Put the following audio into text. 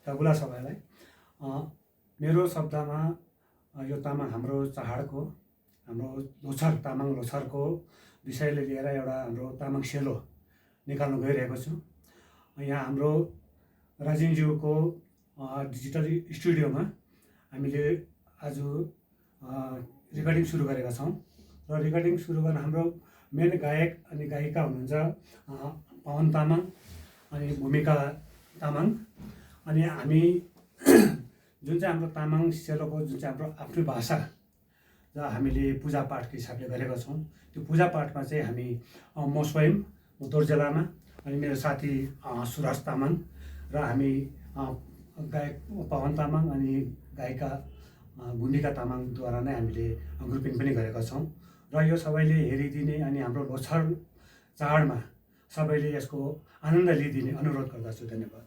तगुला सबैलाई। मेरो शब्दमा यो तामाङ हाम्रो चाडको हाम्रो लोछार तामाङ लोछारको विषयले लिएर एउटा हाम्रो तामाङ सेलो निकाल्नु गइरहेको छु। यहाँ हाम्रो राजेनज्यूको डिजिटल स्टुडियोमा हामीले आज रेकर्डिङ सुरु गरेका छौँ र रेकर्डिङ सुरु गर्न हाम्रो मेन गायक अनि गायिका हुनुहुन्छ पवन तामाङ अनि भूमिका तामाङ। अनि हामी जुन चाहिँ हाम्रो तामाङ सेलोको जुन चाहिँ हाम्रो आफ्नो भाषा र हामीले पूजापाठको हिसाबले गरेका छौँ, त्यो पूजापाठमा चाहिँ हामी म स्वयं दोर्जे लामा अनि मेरो साथी सुरज तामाङ र हामी गायक पवन तामाङ अनि गायिका भूमिका तामाङद्वारा नै हामीले ग्रुपिङ पनि गरेका छौँ र यो सबैले हेरिदिने अनि हाम्रो लोछार चाडमा सबैले यसको आनन्द लिइदिने अनुरोध गर्दछु। धन्यवाद।